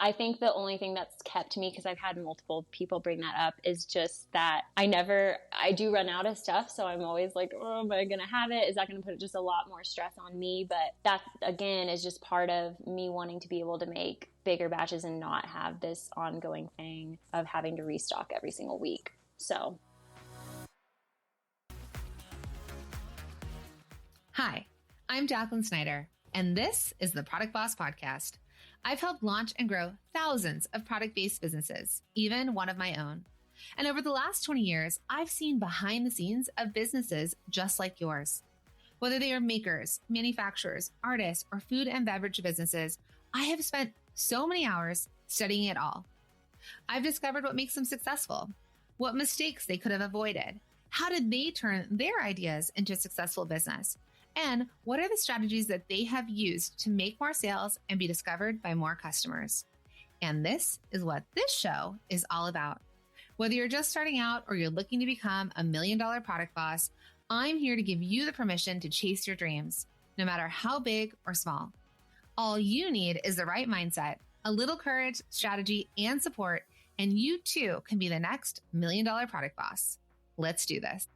I think the only thing that's kept me, because I've had multiple people bring that up, is just that I do run out of stuff. So I'm always like, oh, am I going to have it? Is that going to put just a lot more stress on me? But that, again, is just part of me wanting to be able to make bigger batches and not have this ongoing thing of having to restock every single week. So. Hi, I'm Jacqueline Snyder, and this is the Product Boss Podcast. I've helped launch and grow thousands of product-based businesses, even one of my own. And over the last 20 years, I've seen behind the scenes of businesses just like yours. Whether they are makers, manufacturers, artists, or food and beverage businesses, I have spent so many hours studying it all. I've discovered what makes them successful, what mistakes they could have avoided, how did they turn their ideas into a successful business, and what are the strategies that they have used to make more sales and be discovered by more customers. And this is what this show is all about. Whether you're just starting out or you're looking to become $1 million product boss, I'm here to give you the permission to chase your dreams, no matter how big or small. All you need is the right mindset, a little courage, strategy, and support, and you too can be the next $1 million product boss. Let's do this.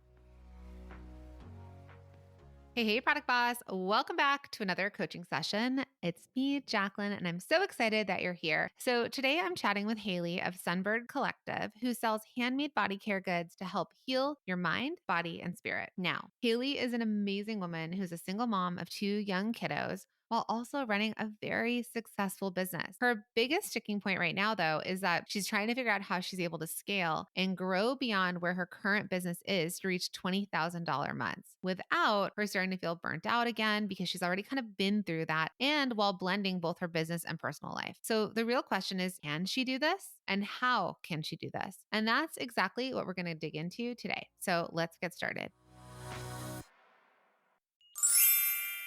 Hey, Product Boss. Welcome back to another coaching session. It's me, Jacqueline, and I'm so excited that you're here. So today I'm chatting with Haley of Sunbird Collective, who sells handmade body care goods to help heal your mind, body, and spirit. Now, Haley is an amazing woman who's a single mom of 2 young kiddos, while also running a very successful business. Her biggest sticking point right now, though, is that she's trying to figure out how she's able to scale and grow beyond where her current business is to reach $20,000 months without her starting to feel burnt out again, because she's already kind of been through that, and while blending both her business and personal life. So the real question is, can she do this? And how can she do this? And that's exactly what we're going to dig into today. So let's get started.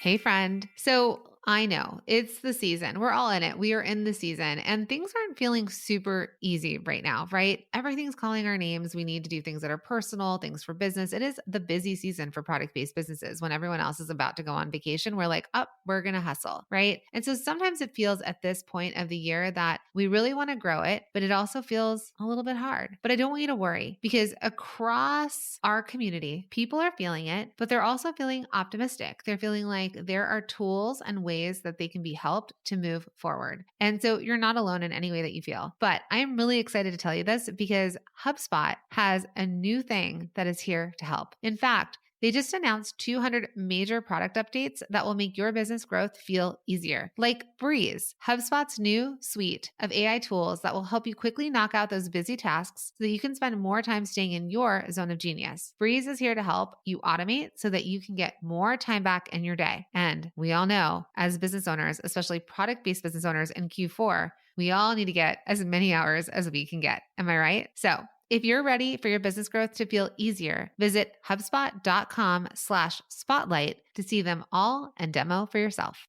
Hey friend. So I know it's the season. We're all in it. We are in the season and things aren't feeling super easy right now, right? Everything's calling our names. We need to do things that are personal, things for business. It is the busy season for product-based businesses. When everyone else is about to go on vacation, we're like, oh, we're going to hustle, right? And so sometimes it feels at this point of the year that we really want to grow it, but it also feels a little bit hard. But I don't want you to worry, because across our community, people are feeling it, but they're also feeling optimistic. They're feeling like there are tools and ways that they can be helped to move forward. And so you're not alone in any way that you feel. But I'm really excited to tell you this because HubSpot has a new thing that is here to help. In fact, they just announced 200 major product updates that will make your business growth feel easier. Like Breeze, HubSpot's new suite of AI tools that will help you quickly knock out those busy tasks so that you can spend more time staying in your zone of genius. Breeze is here to help you automate so that you can get more time back in your day. And we all know, as business owners, especially product-based business owners in Q4, we all need to get as many hours as we can get. Am I right? So if you're ready for your business growth to feel easier, visit HubSpot.com/spotlight to see them all and demo for yourself.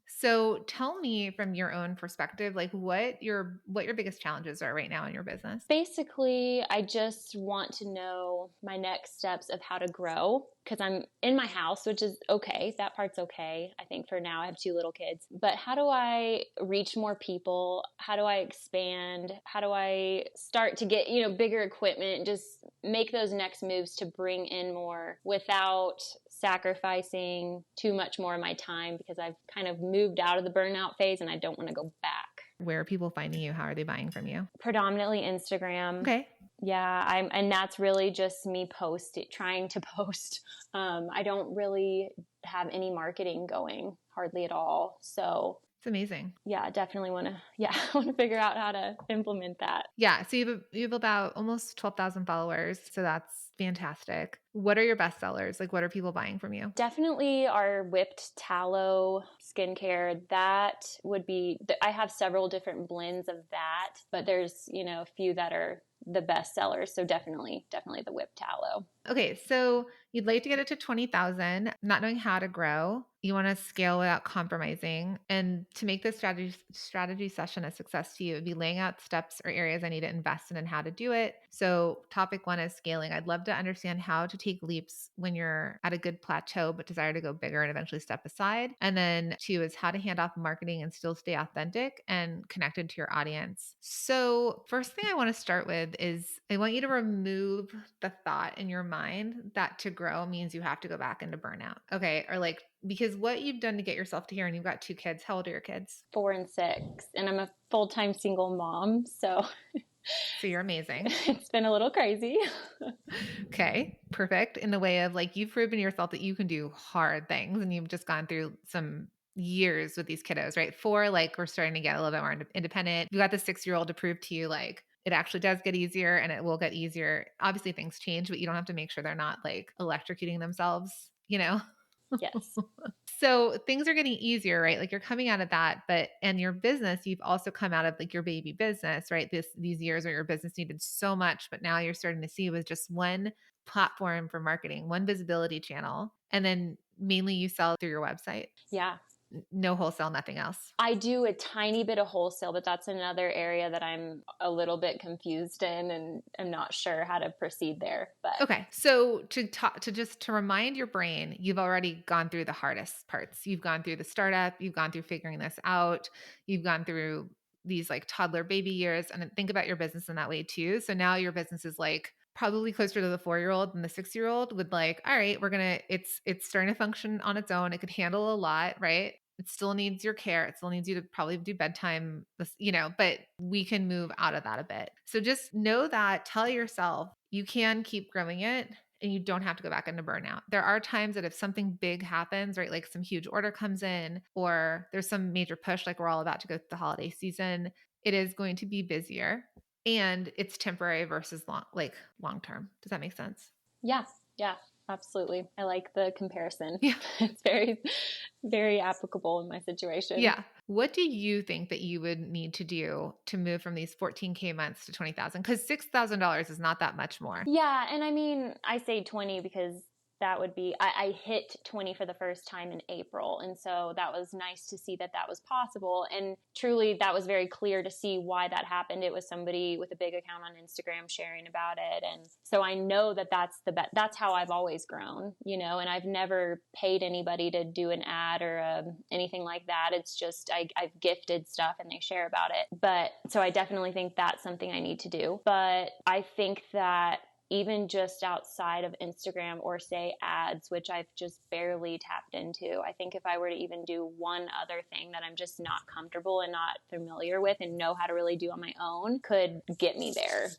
So tell me from your own perspective, like what your biggest challenges are right now in your business. Basically, I just want to know my next steps of how to grow, because I'm in my house, which is okay. That part's okay. I think for now I have 2 little kids. But how do I reach more people? How do I expand? How do I start to get, bigger equipment, just make those next moves to bring in more without sacrificing too much more of my time, because I've kind of moved out of the burnout phase and I don't want to go back. Where are people finding you? How are they buying from you? Predominantly Instagram. Okay. Yeah, and that's really just me trying to post. I don't really have any marketing going, hardly at all. So it's amazing. Yeah, definitely want to figure out how to implement that. Yeah. So you have about almost 12,000 followers. So that's fantastic. What are your best sellers? Like, what are people buying from you? Definitely our whipped tallow skincare. That would be, I have several different blends of that, but there's, a few that are the best sellers. So definitely the whip tallow. Okay, so you'd like to get it to 20,000, not knowing how to grow. You want to scale without compromising. And to make this strategy session a success to you, it'd be laying out steps or areas I need to invest in and how to do it. So topic 1 is scaling. I'd love to understand how to take leaps when you're at a good plateau, but desire to go bigger and eventually step aside. And then 2 is how to hand off marketing and still stay authentic and connected to your audience. So first thing I want to start with is I want you to remove the thought in your mind that to grow means you have to go back into burnout. Okay. Or like, because what you've done to get yourself to here, and you've got 2 kids. How old are your kids? 4 and 6. And I'm a full-time single mom. So you're amazing. It's been a little crazy. Okay. Perfect. In the way of like, you've proven yourself that you can do hard things, and you've just gone through some years with these kiddos, right? 4, like we're starting to get a little bit more independent. You got the 6-year-old to prove to you, like, it actually does get easier and it will get easier. Obviously things change, but you don't have to make sure they're not like electrocuting themselves, you know? Yes. So things are getting easier, right? Like you're coming out of that, but and your business, you've also come out of like your baby business, right? These years where your business needed so much, but now you're starting to see with just one platform for marketing, one visibility channel, and then mainly you sell through your website. Yeah. No wholesale, nothing else. I do a tiny bit of wholesale, but that's another area that I'm a little bit confused in, and I'm not sure how to proceed there. But okay, so to remind your brain, you've already gone through the hardest parts. You've gone through the startup, you've gone through figuring this out, you've gone through these like toddler baby years, and then think about your business in that way too. So now your business is like probably closer to the 4-year-old than the 6-year-old with like, all right, it's starting to function on its own. It could handle a lot, right? It still needs your care. It still needs you to probably do bedtime, but we can move out of that a bit. So just know that, tell yourself you can keep growing it and you don't have to go back into burnout. There are times that if something big happens, right, like some huge order comes in or there's some major push, like we're all about to go through the holiday season, it is going to be busier and it's temporary versus long term. Does that make sense? yeah, absolutely. I like the comparison. Yeah. It's very, very applicable in my situation. Yeah. What do you think that you would need to do to move from these 14K months to 20,000? Because $6,000 is not that much more. Yeah. And I mean, I say 20 because that would be, I hit 20 for the first time in April. And so that was nice to see that was possible. And truly, that was very clear to see why that happened. It was somebody with a big account on Instagram sharing about it. And so I know that that's how I've always grown, and I've never paid anybody to do an ad or anything like that. It's just, I've gifted stuff and they share about it. But so I definitely think that's something I need to do. But I think that even just outside of Instagram or say ads, which I've just barely tapped into. I think if I were to even do one other thing that I'm just not comfortable and not familiar with and know how to really do on my own could get me there.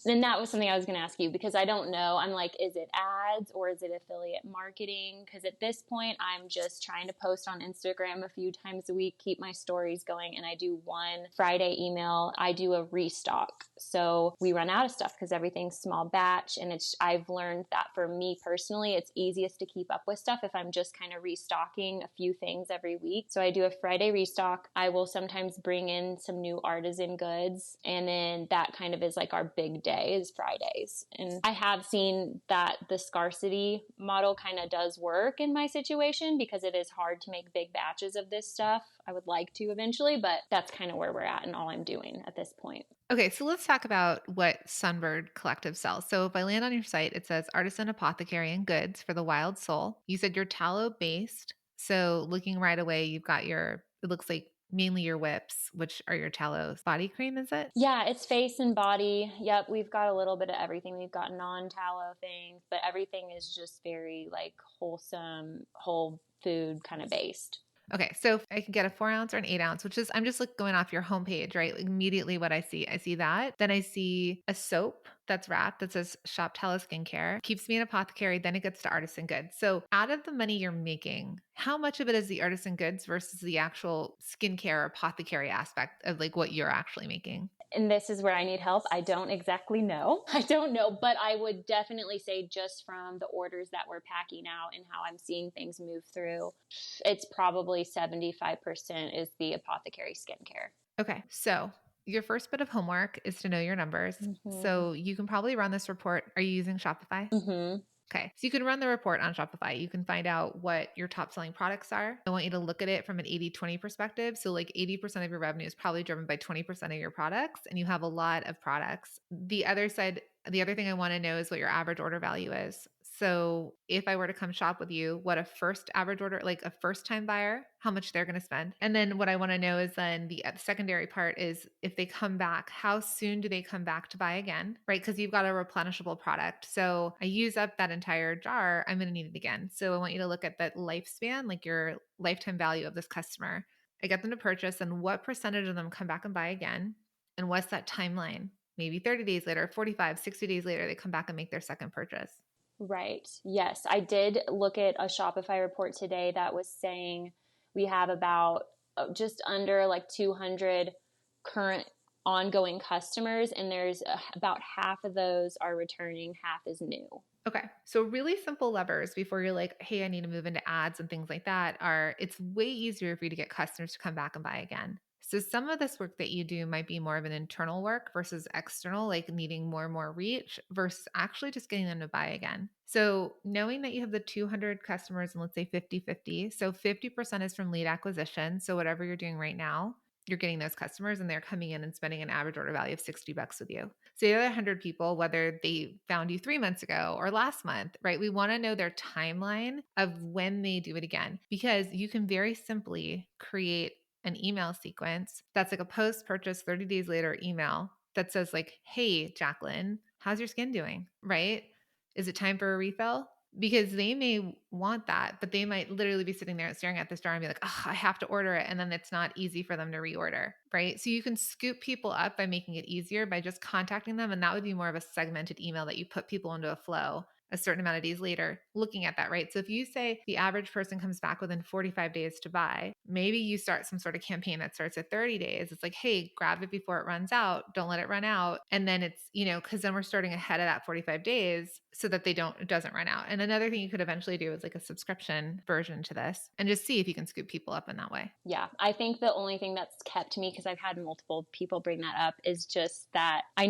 And that was something I was going to ask you, because I don't know. I'm like, is it ads or is it affiliate marketing? Because at this point, I'm just trying to post on Instagram a few times a week, keep my stories going. And I do one Friday email. I do a restock. So we run out of stuff because everything's small batch. And I've learned that for me personally, it's easiest to keep up with stuff if I'm just kind of restocking a few things every week. So I do a Friday restock. I will sometimes bring in some new artisan goods. And then that kind of is like our big day is Fridays. And I have seen that the scarcity model kind of does work in my situation because it is hard to make big batches of this stuff. I would like to eventually, but that's kind of where we're at and all I'm doing at this point. Okay, so let's talk about what Sunbird Collective sells. So if I land on your site, it says artisan apothecary and goods for the wild soul. You said you're tallow based. So looking right away, you've got it looks like mainly your whips, which are your tallow body cream, is it? Yeah, it's face and body. Yep, we've got a little bit of everything. We've got non-tallow things, but everything is just very like wholesome, whole food kind of based. Okay, so if I can get a 4 ounce or an 8 ounce, which is, I'm just like going off your homepage, right? Like immediately what I see that. Then I see a soap that's wrapped that says Shop Tallow Skincare, keeps me an apothecary, then it gets to artisan goods. So out of the money you're making, how much of it is the artisan goods versus the actual skincare or apothecary aspect of like what you're actually making? And this is where I need help. I don't exactly know. I don't know, but I would definitely say just from the orders that we're packing out and how I'm seeing things move through, it's probably 75% is the apothecary skincare. Okay. So Your first bit of homework is to know your numbers. Mm-hmm. So you can probably run this report. Are you using Shopify? Mm-hmm. Okay. So you can run the report on Shopify. You can find out what your top selling products are. I want you to look at it from an 80-20 perspective. So like 80% of your revenue is probably driven by 20% of your products, and you have a lot of products. The other side, the other thing I want to know is what your average order value is. So if I were to come shop with you, what a first average order, like a first time buyer, how much they're going to spend. And then what I want to know is then the secondary part is if they come back, how soon do they come back to buy again, right? Because you've got a replenishable product. So I use up that entire jar, I'm going to need it again. So I want you to look at that lifespan, like your lifetime value of this customer. I get them to purchase, and what percentage of them come back and buy again? And what's that timeline? Maybe 30 days later, 45, 60 days later, they come back and make their second purchase. Right. Yes. I did look at a Shopify report today that was saying we have about just under like 200 current ongoing customers, and there's about half of those are returning, half is new. Okay. So really simple levers before you're like, hey, I need to move into ads and things like that are it's way easier for you to get customers to come back and buy again. So some of this work that you do might be more of an internal work versus external, like needing more and more reach versus actually just getting them to buy again. So knowing that you have the 200 customers and let's say 50-50. So 50% is from lead acquisition. So whatever you're doing right now, you're getting those customers and they're coming in and spending an average order value of $60 with you. So the other 100 people, whether they found you 3 months ago or last month, right? We want to know their timeline of when they do it again, because you can very simply create an email sequence that's like a post-purchase 30 days later email that says like, hey, Jacqueline, how's your skin doing? Right? Is it time for a refill? Because they may want that, but they might literally be sitting there staring at this jar and be like, oh, I have to order it. And then it's not easy for them to reorder, right? So you can scoop people up by making it easier by just contacting them. And that would be more of a segmented email that you put people into a flow a certain amount of days later, looking at that, right? So if you say the average person comes back within 45 days to buy, maybe you start some sort of campaign that starts at 30 days. It's like, hey, grab it before it runs out. Don't let it run out. And then it's, because then we're starting ahead of that 45 days so that it doesn't run out. And another thing you could eventually do is like a subscription version to this and just see if you can scoop people up in that way. Yeah, I think the only thing that's kept me, because I've had multiple people bring that up, is just that I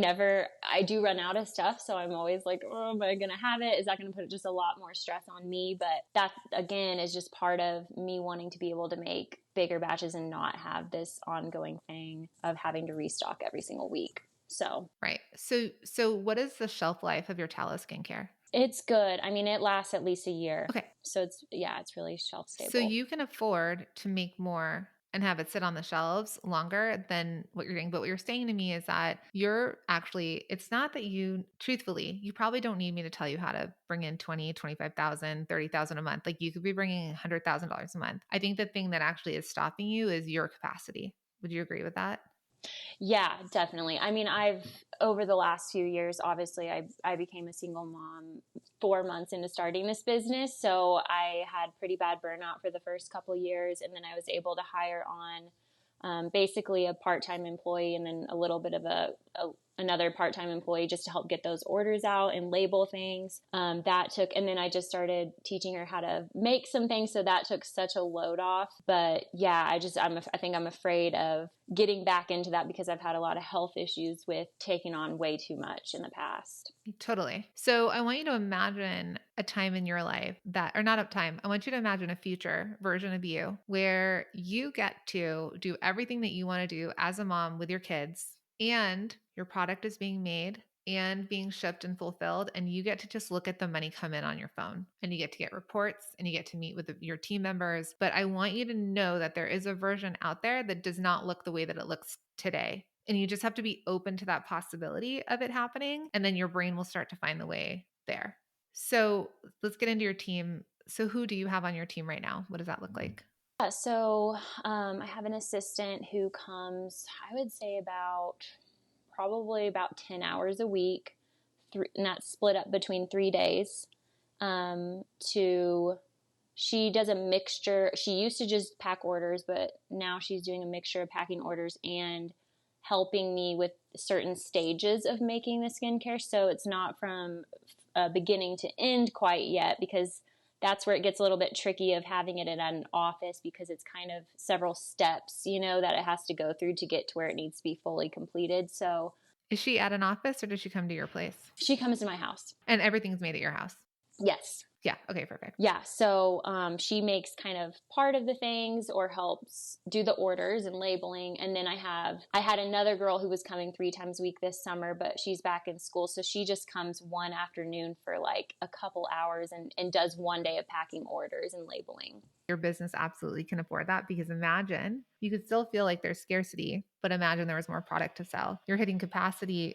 do run out of stuff. So I'm always like, oh, am I going to have it? Is that going to put just a lot more stress on me? But that, again, is just part of me wanting to be able to make bigger batches and not have this ongoing thing of having to restock every single week. So, right. So what is the shelf life of your tallow skincare? it's good. I mean, it lasts at least a year. Okay. So it's really shelf stable. So you can afford to make more and have it sit on the shelves longer than what you're doing. But what you're saying to me is that it's not that truthfully, you probably don't need me to tell you how to bring in 20, 25,000, 30,000 a month. Like you could be bringing $100,000 a month. I think the thing that actually is stopping you is your capacity. Would you agree with that? Yeah, definitely. I mean, over the last few years, obviously, I became a single mom 4 months into starting this business. So I had pretty bad burnout for the first couple of years. And then I was able to hire on basically a part-time employee and then a little bit of another part-time employee just to help get those orders out and label things. And then I just started teaching her how to make some things. So that took such a load off. But yeah, I think I'm afraid of getting back into that because I've had a lot of health issues with taking on way too much in the past. Totally. So I want you to imagine a time in your life I want you to imagine a future version of you where you get to do everything that you want to do as a mom with your kids, and your product is being made and being shipped and fulfilled, and you get to just look at the money come in on your phone, and you get to get reports and you get to meet with your team members. But I want you to know that there is a version out there that does not look the way that it looks today. And you just have to be open to that possibility of it happening. And then your brain will start to find the way there. So let's get into your team. So who do you have on your team right now? What does that look like? Yeah, so I have an assistant who comes, I would say probably about 10 hours a week, and that's split up between 3 days. She does a mixture. She used to just pack orders, but now she's doing a mixture of packing orders and helping me with certain stages of making the skincare. So it's not from beginning to end quite yet, because that's where it gets a little bit tricky of having it in an office, because it's kind of several steps, that it has to go through to get to where it needs to be fully completed. So Is she at an office or does she come to your place? she comes to my house. And everything's made at your house? Yes. Yeah. Okay, perfect. Yeah. So she makes kind of part of the things or helps do the orders and labeling. And then I had another girl who was coming 3 times a week this summer, but she's back in school. So she just comes one afternoon for like a couple hours and does one day of packing orders and labeling. Your business absolutely can afford that, because imagine you could still feel like there's scarcity, but imagine there was more product to sell. You're hitting capacity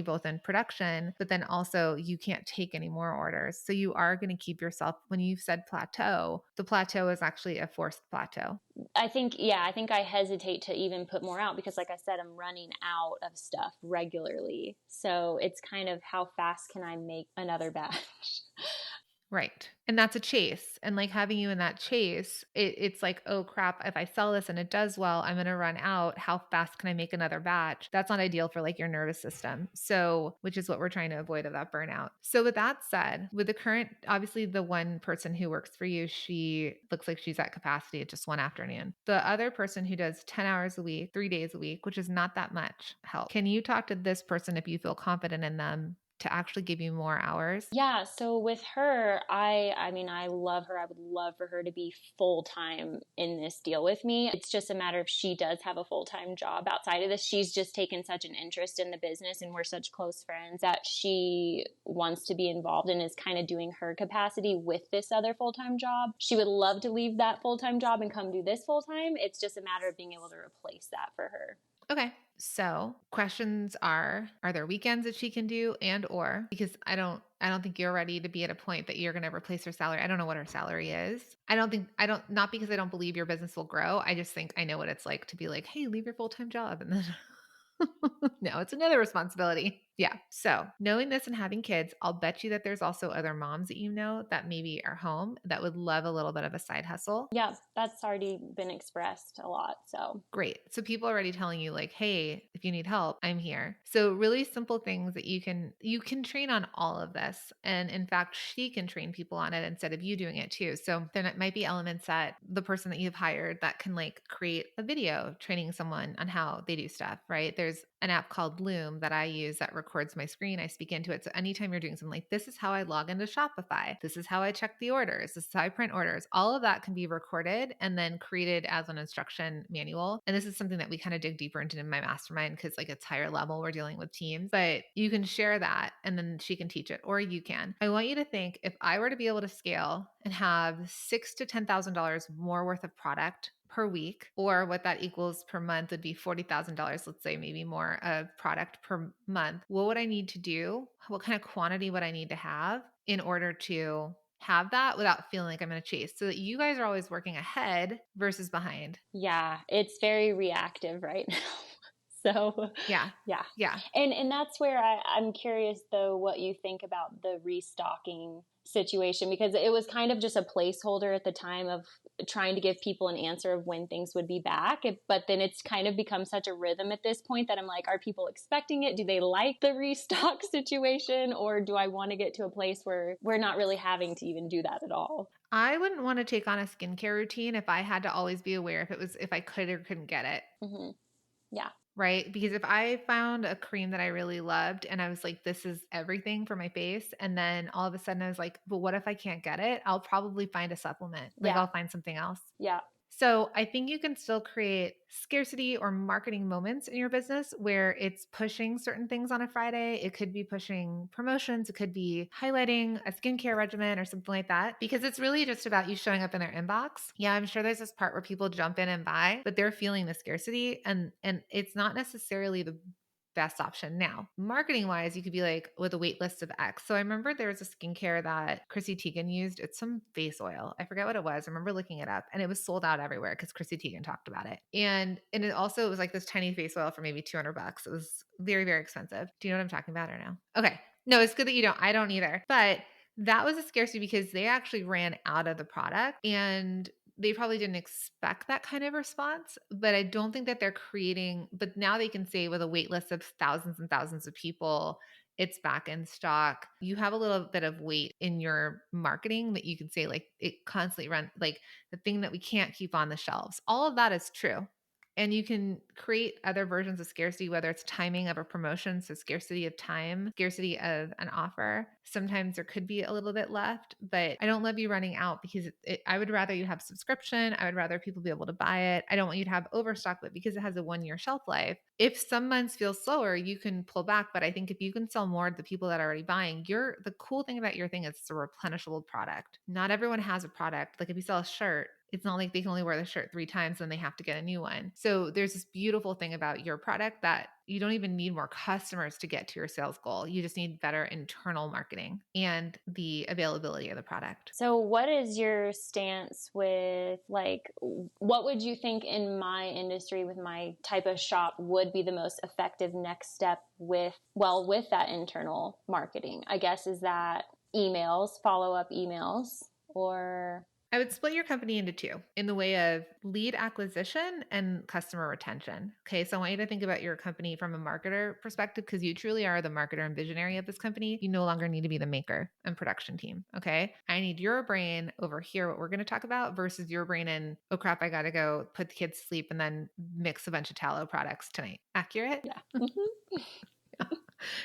both in production, but then also you can't take any more orders. So you are going to keep yourself, when you've said plateau, the plateau is actually a forced plateau. I think I hesitate to even put more out because, like I said, I'm running out of stuff regularly. So it's kind of, how fast can I make another batch? Right. And that's a chase. And like having you in that chase, it's like, oh crap, if I sell this and it does well, I'm going to run out. How fast can I make another batch? That's not ideal for like your nervous system. So, which is what we're trying to avoid, of that burnout. So with that said, with the current, obviously the one person who works for you, she looks like she's at capacity at just one afternoon. The other person who does 10 hours a week, 3 days a week, which is not that much help. Can you talk to this person if you feel confident in them to actually give you more hours? Yeah, so with her, I mean, I love her. I would love for her to be full-time in this deal with me. It's just a matter of, she does have a full-time job outside of this. She's just taken such an interest in the business, and we're such close friends, that she wants to be involved and is kind of doing her capacity with this other full-time job. She would love to leave that full-time job and come do this full-time. It's just a matter of being able to replace that for her. Okay. So questions are there weekends that she can do, or because I don't think you're ready to be at a point that you're going to replace her salary. I don't know what her salary is. Not because I don't believe your business will grow. I just think I know what it's like to be like, hey, leave your full-time job. And then no, it's another responsibility. Yeah. So knowing this and having kids, I'll bet you that there's also other moms that you know that maybe are home that would love a little bit of a side hustle. Yeah, that's already been expressed a lot. So great. So people are already telling you like, hey, if you need help, I'm here. So really simple things that you can train on all of this. And in fact, she can train people on it instead of you doing it too. So there might be elements that the person that you've hired that can like create a video training someone on how they do stuff, right? There's an app called Loom that I use that records my screen. I speak into it. So anytime you're doing something like, this is how I log into Shopify. This is how I check the orders. This is how I print orders. All of that can be recorded and then created as an instruction manual. And this is something that we kind of dig deeper into in my mastermind, because like it's higher level. We're dealing with teams, but you can share that and then she can teach it, or you can. I want you to think, if I were to be able to scale and have $6,000 to $10,000 more worth of product per week, or what that equals per month would be $40,000, let's say, maybe more of product per month. What would I need to do? What kind of quantity would I need to have in order to have that without feeling like I'm going to chase, so that you guys are always working ahead versus behind? yeah, it's very reactive right now. So Yeah. yeah. And that's where I'm curious though, what you think about the restocking situation, because it was kind of just a placeholder at the time of trying to give people an answer of when things would be back. But then it's kind of become such a rhythm at this point that I'm like, are people expecting it? Do they like the restock situation? Or do I want to get to a place where we're not really having to even do that at all? I wouldn't want to take on a skincare routine if I had to always be aware if I could or couldn't get it. Mm-hmm. Yeah. Right? Because if I found a cream that I really loved and I was like, this is everything for my face, and then all of a sudden I was like, but what if I can't get it? I'll probably find a supplement. Like Yeah. I'll find something else. Yeah. So I think you can still create scarcity or marketing moments in your business where it's pushing certain things on a Friday. It could be pushing promotions. It could be highlighting a skincare regimen or something like that, because it's really just about you showing up in their inbox. Yeah, I'm sure there's this part where people jump in and buy, but they're feeling the scarcity, and it's not necessarily the best option. Now, marketing wise, you could be like, with a wait list of X. So I remember there was a skincare that Chrissy Teigen used. It's some face oil. I forget what it was. I remember looking it up, and it was sold out everywhere because Chrissy Teigen talked about it. And it also was like this tiny face oil for maybe $200. It was very, very expensive. Do you know what I'm talking about or no? Okay. No, it's good that you don't. I don't either. But that was a scarcity because they actually ran out of the product, and they probably didn't expect that kind of response, but I don't think that they're creating, but now they can say with a wait list of thousands and thousands of people, it's back in stock. You have a little bit of weight in your marketing that you can say like it constantly run like the thing that we can't keep on the shelves. All of that is true. And you can create other versions of scarcity, whether it's timing of a promotion, so scarcity of time, scarcity of an offer. Sometimes there could be a little bit left, but I don't love you running out because I would rather you have subscription. I would rather people be able to buy it. I don't want you to have overstock, but because it has a 1-year shelf life, if some months feel slower, you can pull back. But I think if you can sell more to the people that are already buying, the cool thing about your thing is it's a replenishable product. Not everyone has a product. Like if you sell a shirt, it's not like they can only wear the shirt 3 times and they have to get a new one. So there's this beautiful thing about your product that you don't even need more customers to get to your sales goal. You just need better internal marketing and the availability of the product. So what is your stance with like, what would you think in my industry with my type of shop would be the most effective next step with that internal marketing? I guess is that emails, follow-up emails, or I would split your company into 2 in the way of lead acquisition and customer retention. Okay. So I want you to think about your company from a marketer perspective because you truly are the marketer and visionary of this company. You no longer need to be the maker and production team. Okay. I need your brain over here, what we're going to talk about, versus your brain and, oh crap, I got to go put the kids to sleep and then mix a bunch of tallow products tonight. Accurate? yeah. Mm-hmm.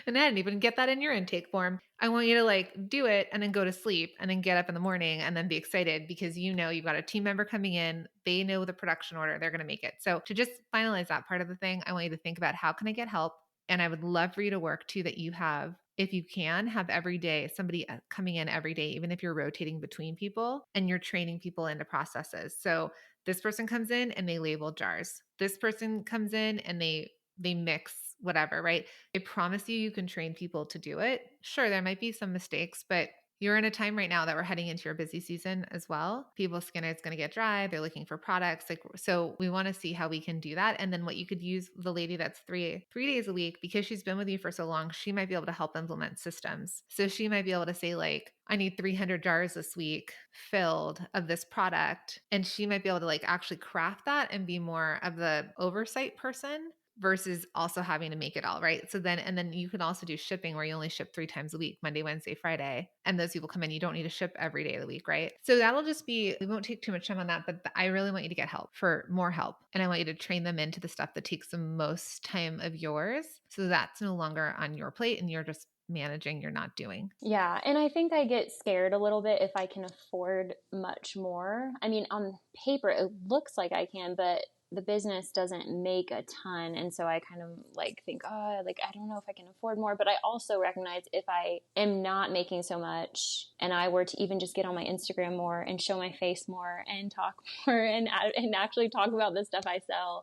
And then even get that in your intake form. I want you to like do it and then go to sleep and then get up in the morning and then be excited because you know you've got a team member coming in. They know the production order. They're going to make it. So to just finalize that part of the thing, I want you to think about how can I get help? And I would love for you to work too that you have, if you can, have every day somebody coming in every day, even if you're rotating between people and you're training people into processes. So this person comes in and they label jars. This person comes in and they mix whatever, right? I promise you can train people to do it. Sure, there might be some mistakes, but you're in a time right now that we're heading into your busy season as well. People's skin is going to get dry. They're looking for products. Like, so we want to see how we can do that. And then what you could use the lady that's three days a week, because she's been with you for so long, she might be able to help implement systems. So she might be able to say like, I need 300 jars this week filled of this product. And she might be able to like actually craft that and be more of the oversight person versus also having to make it all, right? So then you can also do shipping where you only ship 3 times a week, Monday, Wednesday, Friday. And those people come in, you don't need to ship every day of the week, right? So that'll just be, we won't take too much time on that, but I really want you to get help for more help. And I want you to train them into the stuff that takes the most time of yours. So that's no longer on your plate and you're just managing, you're not doing. Yeah. And I think I get scared a little bit if I can afford much more. I mean, on paper, it looks like I can, but the business doesn't make a ton. And so I kind of like think, oh, like, I don't know if I can afford more. But I also recognize if I am not making so much and I were to even just get on my Instagram more and show my face more and talk more and actually talk about the stuff I sell,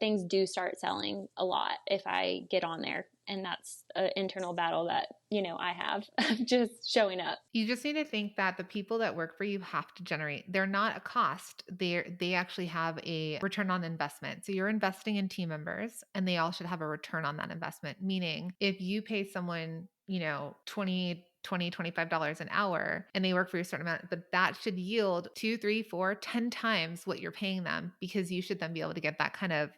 things do start selling a lot if I get on there. And that's an internal battle that, I have just showing up. You just need to think that the people that work for you have to generate. They're not a cost. They actually have a return on investment. So you're investing in team members and they all should have a return on that investment. Meaning if you pay someone, $25 an hour and they work for a certain amount, but that should yield 2, 3, 4, 10 times what you're paying them because you should then be able to get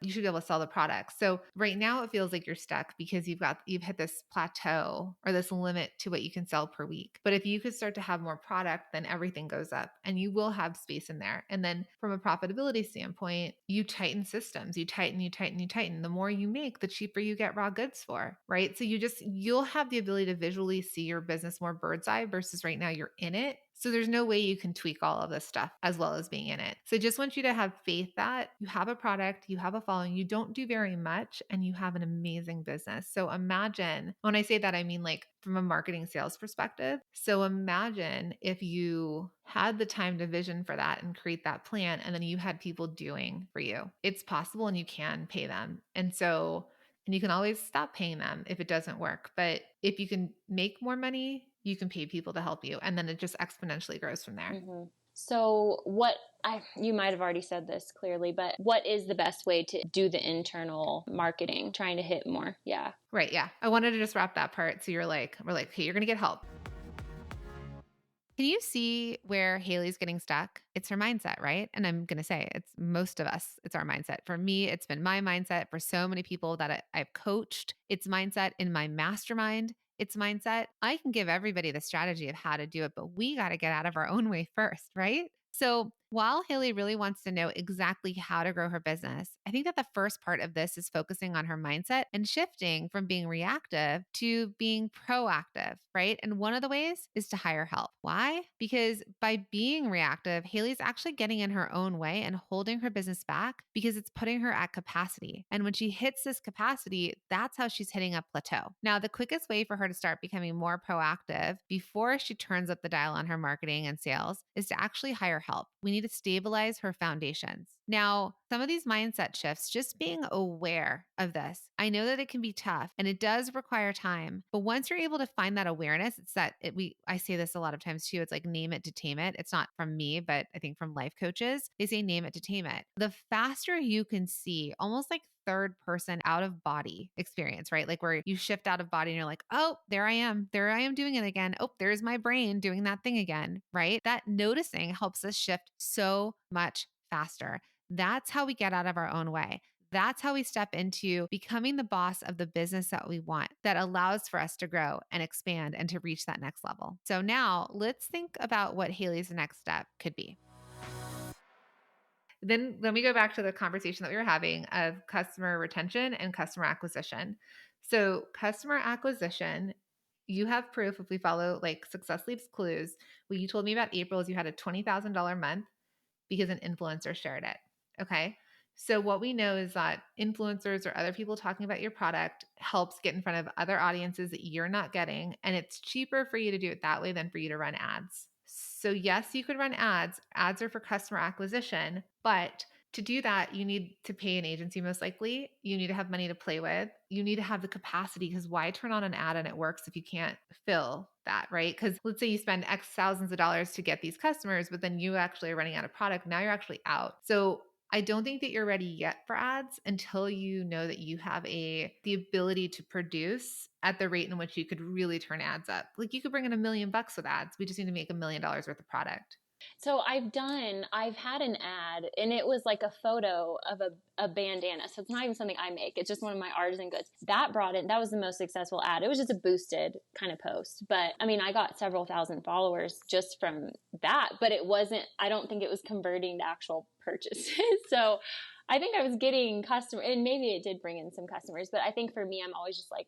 you should be able to sell the product. So right now it feels like you're stuck because you've hit this plateau or this limit to what you can sell per week. But if you could start to have more product, then everything goes up and you will have space in there. And then from a profitability standpoint, you tighten systems, you tighten. The more you make, the cheaper you get raw goods for, right? So you'll have the ability to visually see your business more bird's eye versus right now you're in it. So there's no way you can tweak all of this stuff as well as being in it. So I just want you to have faith that you have a product, you have a following, you don't do very much, and you have an amazing business. So imagine, when I say that, I mean like from a marketing sales perspective. So imagine if you had the time to vision for that and create that plan, and then you had people doing for you. It's possible and you can pay them. And you can always stop paying them if it doesn't work. But if you can make more money, you can pay people to help you. And then it just exponentially grows from there. Mm-hmm. So you might have already said this clearly, but what is the best way to do the internal marketing, trying to hit more? Yeah. Right. Yeah. I wanted to just wrap that part. So we're like, okay, you're going to get help. Can you see where Haley's getting stuck? It's her mindset, right? And I'm going to say it's most of us. It's our mindset. For me, it's been my mindset. For so many people that I've coached, it's mindset in my mastermind. its mindset. I can give everybody the strategy of how to do it, but we got to get out of our own way first, right? So while Haley really wants to know exactly how to grow her business, I think that the first part of this is focusing on her mindset and shifting from being reactive to being proactive, right? And one of the ways is to hire help. Why? Because by being reactive, Haley's actually getting in her own way and holding her business back because it's putting her at capacity. And when she hits this capacity, that's how she's hitting a plateau. Now, the quickest way for her to start becoming more proactive before she turns up the dial on her marketing and sales is to actually hire help. We need to stabilize her foundations. Now, some of these mindset shifts, just being aware of this. I know that it can be tough and it does require time, but once you're able to find that awareness, it's that I say this a lot of times too. It's like name it to tame it. It's not from me, but I think from life coaches, they say name it to tame it. The faster you can see almost like third person out of body experience, right? Like where you shift out of body and you're like, oh, there I am. There I am doing it again. Oh, there's my brain doing that thing again, right? That noticing helps us shift so much faster. That's how we get out of our own way. That's how we step into becoming the boss of the business that we want, that allows for us to grow and expand and to reach that next level. So now let's think about what Haley's next step could be. Then let me go back to the conversation that we were having of customer retention and customer acquisition. So customer acquisition, you have proof if we follow like Success Leaves Clues. What you told me about April is you had a $20,000 month because an influencer shared it. Okay. So what we know is that influencers or other people talking about your product helps get in front of other audiences that you're not getting. And it's cheaper for you to do it that way than for you to run ads. So yes, you could run ads. Ads are for customer acquisition, but to do that, you need to pay an agency most likely. You need to have money to play with. You need to have the capacity because why turn on an ad and it works if you can't fill that, right? Because let's say you spend X thousands of dollars to get these customers, but then you actually are running out of product. Now you're actually out. So I don't think that you're ready yet for ads until you know that you have the ability to produce at the rate in which you could really turn ads up. Like you could bring in $1 million with ads. We just need to make $1 million worth of product. So I've had an ad and it was like a photo of a bandana. So it's not even something I make. It's just one of my artisan goods. That was the most successful ad. It was just a boosted kind of post. But I mean, I got several thousand followers just from that, but I don't think it was converting to actual purchases. So I think I was getting customers, and maybe it did bring in some customers, but I think for me, I'm always just like,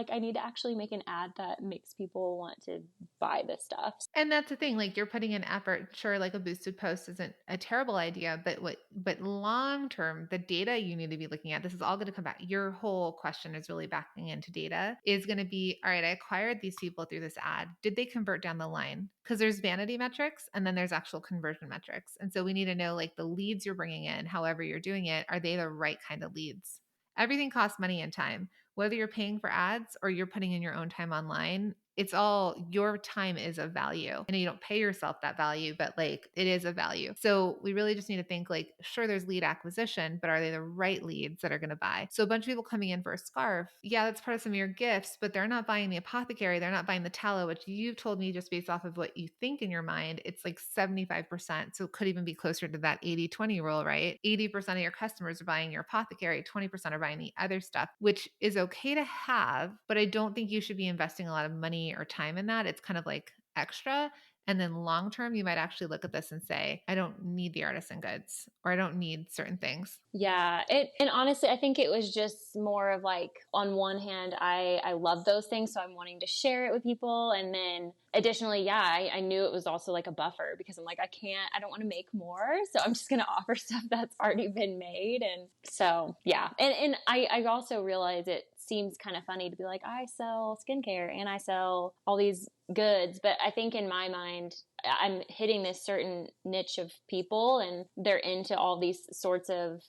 I need to actually make an ad that makes people want to buy this stuff. And that's the thing, like you're putting in effort. Sure, like a boosted post isn't a terrible idea, but long term, the data you need to be looking at, this is all going to come back. Your whole question is really backing into data is going to be, all right, I acquired these people through this ad. Did they convert down the line? Because there's vanity metrics and then there's actual conversion metrics. And so we need to know like the leads you're bringing in, however you're doing it, are they the right kind of leads? Everything costs money and time. Whether you're paying for ads or you're putting in your own time online, it's all your time is of value. And you don't pay yourself that value, but like it is of value. So we really just need to think like, sure, there's lead acquisition, but are they the right leads that are going to buy? So a bunch of people coming in for a scarf. Yeah, that's part of some of your gifts, but they're not buying the apothecary. They're not buying the tallow, which you've told me just based off of what you think in your mind, it's like 75%. So it could even be closer to that 80-20 rule, right? 80% of your customers are buying your apothecary, 20% are buying the other stuff, which is okay to have, but I don't think you should be investing a lot of money or time in that. It's kind of like extra. And then long term, you might actually look at this and say, I don't need the artisan goods or I don't need certain things. Yeah. And honestly, I think it was just more of like, on one hand, I love those things. So I'm wanting to share it with people. And then additionally, yeah, I knew it was also like a buffer because I'm like, I don't want to make more. So I'm just going to offer stuff that's already been made. And so, yeah. And I also realize it seems kind of funny to be like, I sell skincare and I sell all these goods. But I think in my mind, I'm hitting this certain niche of people and they're into all these sorts of,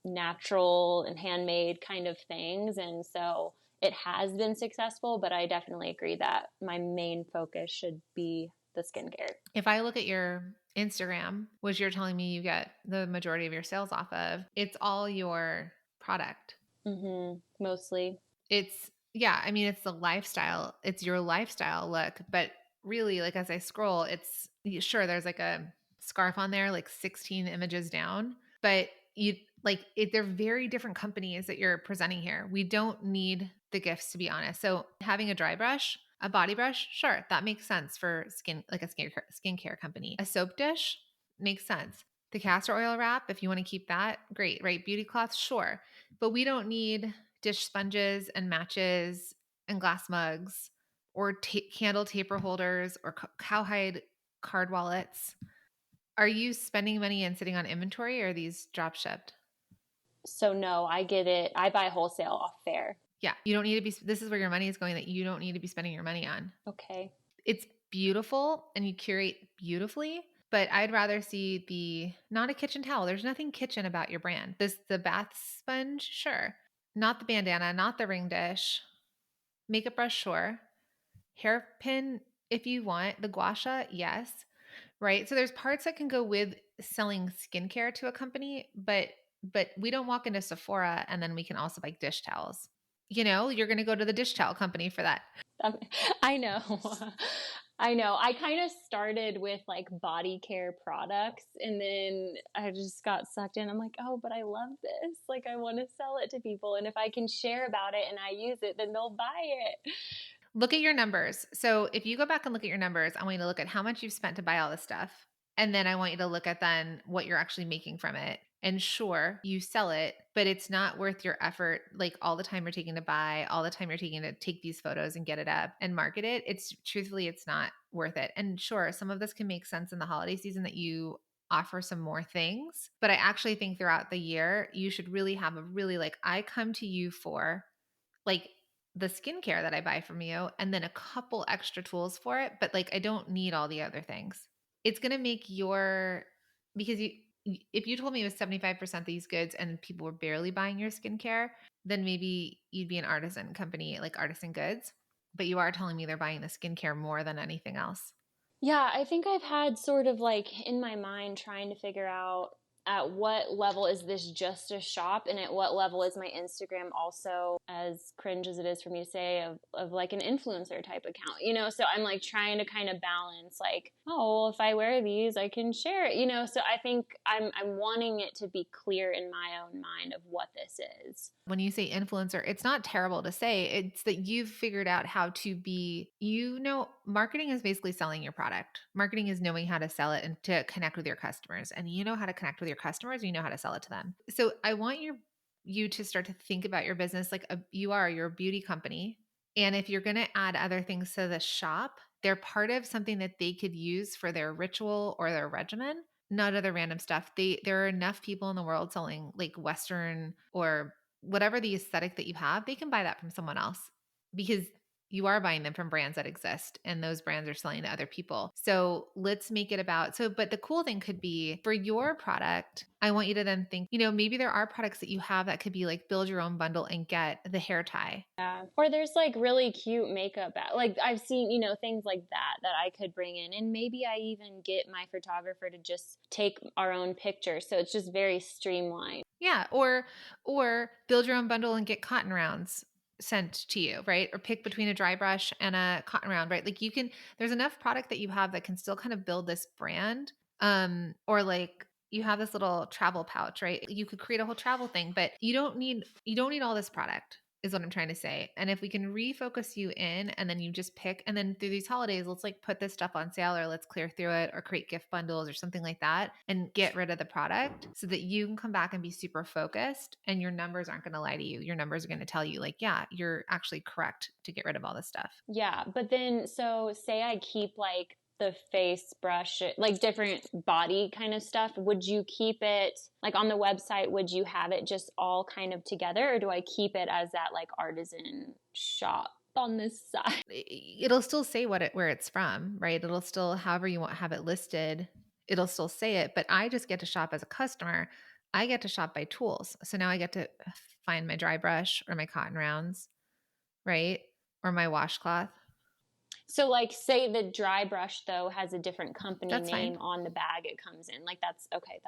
natural and handmade kind of things. And so it has been successful, but I definitely agree that my main focus should be the skincare. If I look at your Instagram, which you're telling me you get the majority of your sales off of, it's all your product. Mm-hmm. Mostly. It's the lifestyle. It's your lifestyle look, but really like as I scroll, it's sure there's like a scarf on there, like 16 images down, but they're very different companies that you're presenting here. We don't need the gifts, to be honest. So having a dry brush, a body brush, sure, that makes sense for skin, like a skincare company. A soap dish makes sense. The castor oil wrap, if you want to keep that, great, right? Beauty cloths, sure. But we don't need dish sponges and matches and glass mugs or candle taper holders or cowhide card wallets. Are you spending money and sitting on inventory, or are these drop shipped? So no, I get it. I buy wholesale off Fair. Yeah, you don't need to be, this is where your money is going that you don't need to be spending your money on. Okay. It's beautiful and you curate beautifully, but I'd rather see not a kitchen towel. There's nothing kitchen about your brand. The bath sponge, sure. Not the bandana, not the ring dish. Makeup brush, sure. Hairpin, if you want. The gua sha, yes. Right? So there's parts that can go with selling skincare to a company, but we don't walk into Sephora and then we can also buy dish towels. You're going to go to the dish towel company for that. I know. I know. I kind of started with like body care products and then I just got sucked in. I'm like, oh, but I love this. Like, I want to sell it to people. And if I can share about it and I use it, then they'll buy it. Look at your numbers. So if you go back and look at your numbers, I want you to look at how much you've spent to buy all this stuff. And then I want you to look at then what you're actually making from it. And sure, you sell it, but it's not worth your effort. Like all the time you're taking to buy, all the time you're taking to take these photos and get it up and market it. Truthfully, it's not worth it. And sure, some of this can make sense in the holiday season that you offer some more things. But I actually think throughout the year, you should really have I come to you for like the skincare that I buy from you and then a couple extra tools for it. But like, I don't need all the other things. It's going to make because if you told me it was 75% these goods and people were barely buying your skincare, then maybe you'd be an artisan company, like Artisan Goods. But you are telling me they're buying the skincare more than anything else. Yeah, I think I've had sort of like in my mind trying to figure out at what level is this just a shop and at what level is my Instagram also, as cringe as it is for me to say, of like an influencer type account, so I'm like trying to kind of balance like, oh, well, if I wear these I can share it, so I think I'm wanting it to be clear in my own mind of what this is. When you say influencer, it's not terrible to say. It's that you've figured out how to be, marketing is basically selling your product. Marketing is knowing how to sell it and to connect with your customers. And you know how to connect with your customers, you know how to sell it to them. So I want you to start to think about your business like you're a beauty company. And if you're going to add other things to the shop, they're part of something that they could use for their ritual or their regimen, not other random stuff. There are enough people in the world selling like Western or whatever the aesthetic that you have, they can buy that from someone else because you are buying them from brands that exist and those brands are selling to other people. So let's make it but the cool thing could be for your product, I want you to then think, maybe there are products that you have that could be like build your own bundle and get the hair tie. Yeah. Or there's like really cute makeup. Like I've seen, things like that I could bring in. And maybe I even get my photographer to just take our own pictures. So it's just very streamlined. Yeah. Or build your own bundle and get cotton rounds sent to you, right? Or pick between a dry brush and a cotton round, right? Like there's enough product that you have that can still kind of build this brand. Or like you have this little travel pouch, right? You could create a whole travel thing, but you don't need all this product is what I'm trying to say. And if we can refocus you in and then you just pick, and then through these holidays, let's like put this stuff on sale or let's clear through it or create gift bundles or something like that and get rid of the product so that you can come back and be super focused and your numbers aren't going to lie to you. Your numbers are going to tell you like, yeah, you're actually correct to get rid of all this stuff. Yeah. But then, so say I keep like the face brush, like different body kind of stuff, would you keep it like on the website? Would you have it just all kind of together, or do I keep it as that like artisan shop on this side? It'll still say where it's from, right? It'll still, however you want have it listed, it'll still say it, but I just get to shop as a customer. I get to shop by tools. So now I get to find my dry brush or my cotton rounds, right? Or my washcloth. So like say the dry brush though has a different company That's name fine. on the bag it comes in. Like that's okay.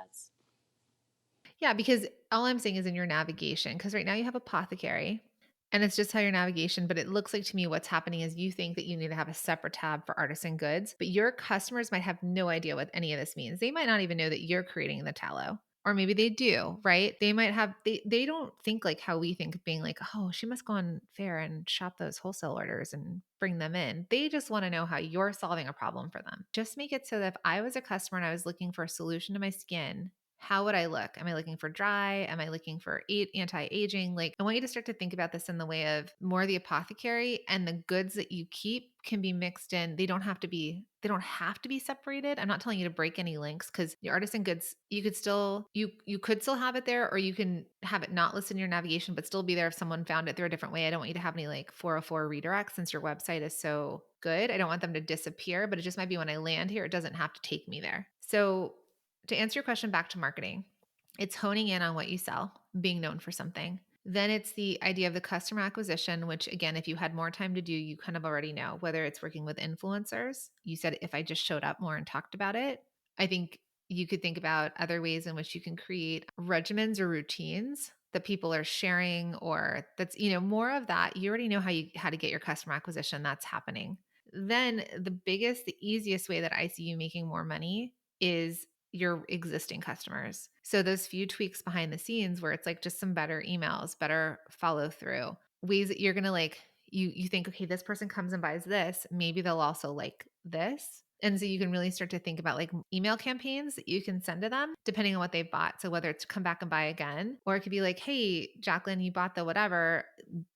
Yeah, because all I'm saying is in your navigation, because right now you have apothecary and it's just how your navigation, but it looks like to me what's happening is you think that you need to have a separate tab for artisan goods, but your customers might have no idea what any of this means. They might not even know that you're creating the tallow or maybe they do, right? They might have, they don't think like how we think of being like, oh, she must go on Fair and shop those wholesale orders and bring them in. They just want to know how you're solving a problem for them. Just make it so that if I was a customer and I was looking for a solution to my skin, how would I look? Am I looking for dry? Am I looking for anti-aging? Like, I want you to start to think about this in the way of more the apothecary, and the goods that you keep can be mixed in. They don't have to be separated. I'm not telling you to break any links, because the artisan goods, you could still have it there, or you can have it not listed in your navigation, but still be there if someone found it through a different way. I don't want you to have any like 404 redirects, since your website is so good. I don't want them to disappear, but it just might be when I land here, it doesn't have to take me there. So to answer your question, back to marketing, it's honing in on what you sell, being known for something. Then it's the idea of the customer acquisition, which again, if you had more time to do, you kind of already know, whether it's working with influencers. You said, if I just showed up more and talked about it, I think you could think about other ways in which you can create regimens or routines that people are sharing, or that's, more of that. You already know how to get your customer acquisition. That's happening. Then the easiest way that I see you making more money is your existing customers. So those few tweaks behind the scenes where it's like just some better emails, better follow through, ways that you're going to like, you think, okay, this person comes and buys this, maybe they'll also like this. And so you can really start to think about like email campaigns that you can send to them depending on what they've bought. So whether it's come back and buy again, or it could be like, hey, Jacqueline, you bought the whatever,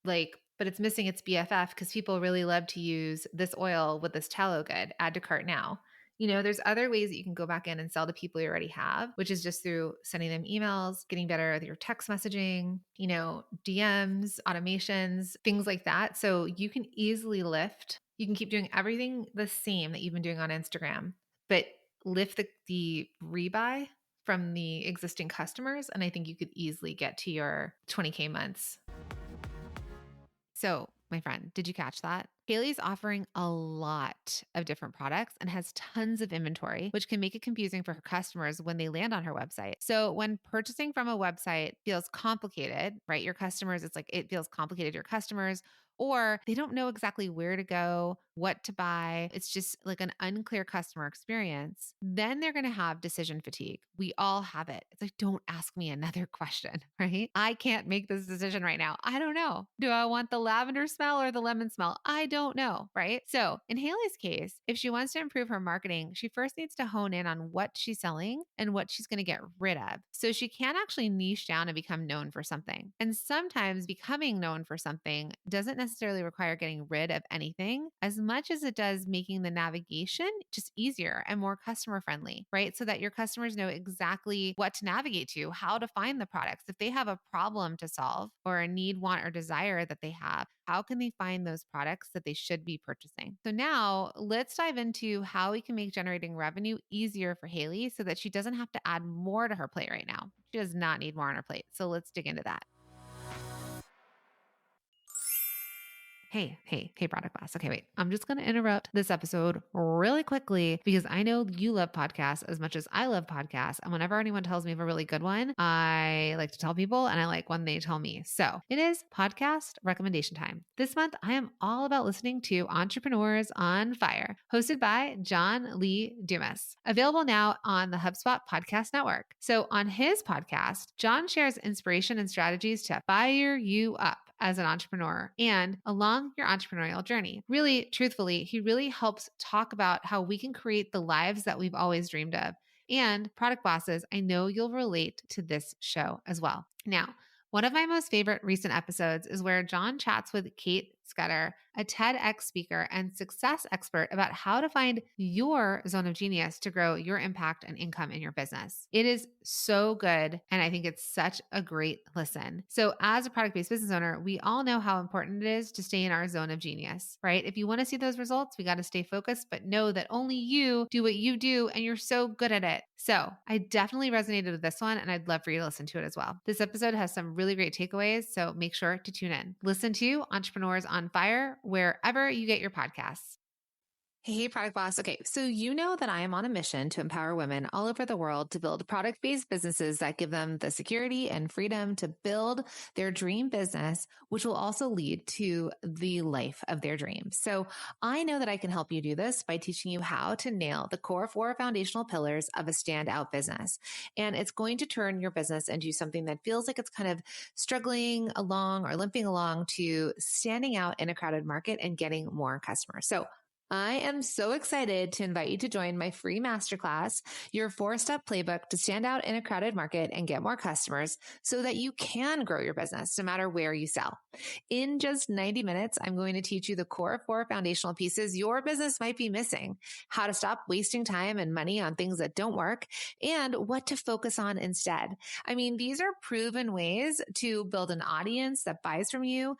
like, but it's missing its BFF because people really love to use this oil with this tallow good. Add to cart now. There's other ways that you can go back in and sell to people you already have, which is just through sending them emails, getting better at your text messaging, DMs, automations, things like that. So you can easily you can keep doing everything the same that you've been doing on Instagram, but lift the rebuy from the existing customers. And I think you could easily get to your 20K months. So, my friend, did you catch that? Haley's offering a lot of different products and has tons of inventory, which can make it confusing for her customers when they land on her website. So when purchasing from a website feels complicated, right? Your customers, it's like it feels complicated to your customers, or they don't know exactly where to go, what to buy. It's just like an unclear customer experience. Then they're going to have decision fatigue. We all have it. It's like, don't ask me another question, right? I can't make this decision right now. I don't know. Do I want the lavender smell or the lemon smell? I don't know, right? So in Haley's case, if she wants to improve her marketing, she first needs to hone in on what she's selling and what she's going to get rid of, so she can actually niche down and become known for something. And sometimes becoming known for something doesn't necessarily require getting rid of anything as much as it does making the navigation just easier and more customer friendly, right? So that your customers know exactly what to navigate to, how to find the products. If they have a problem to solve or a need, want, or desire that they have, how can they find those products that they should be purchasing? So now let's dive into how we can make generating revenue easier for Haley so that she doesn't have to add more to her plate right now. She does not need more on her plate. So let's dig into that. Hey, product boss. Okay, wait. I'm just going to interrupt this episode really quickly because I know you love podcasts as much as I love podcasts. And whenever anyone tells me of a really good one, I like to tell people, and I like when they tell me. So it is podcast recommendation time. This month, I am all about listening to Entrepreneurs on Fire, hosted by John Lee Dumas, available now on the HubSpot podcast network. So on his podcast, John shares inspiration and strategies to fire you up as an entrepreneur and along your entrepreneurial journey. Really, truthfully, he really helps talk about how we can create the lives that we've always dreamed of. And product bosses, I know you'll relate to this show as well. Now, one of my most favorite recent episodes is where John chats with Kate Scudder, a TEDx speaker and success expert, about how to find your zone of genius to grow your impact and income in your business. It is so good, and I think it's such a great listen. So as a product-based business owner, we all know how important it is to stay in our zone of genius, right? If you want to see those results, we got to stay focused, but know that only you do what you do, and you're so good at it. So I definitely resonated with this one, and I'd love for you to listen to it as well. This episode has some really great takeaways, so make sure to tune in. Listen to Entrepreneurs on Fire wherever you get your podcasts. Hey, Product Boss. Okay, so you know that I am on a mission to empower women all over the world to build product-based businesses that give them the security and freedom to build their dream business, which will also lead to the life of their dreams. So I know that I can help you do this by teaching you how to nail the core 4 foundational pillars of a standout business. And it's going to turn your business into something that feels like it's kind of struggling along or limping along to standing out in a crowded market and getting more customers. So I am so excited to invite you to join my free masterclass, your 4-step playbook to stand out in a crowded market and get more customers so that you can grow your business no matter where you sell. In just 90 minutes, I'm going to teach you the core 4 foundational pieces your business might be missing, how to stop wasting time and money on things that don't work, and what to focus on instead. I mean, these are proven ways to build an audience that buys from you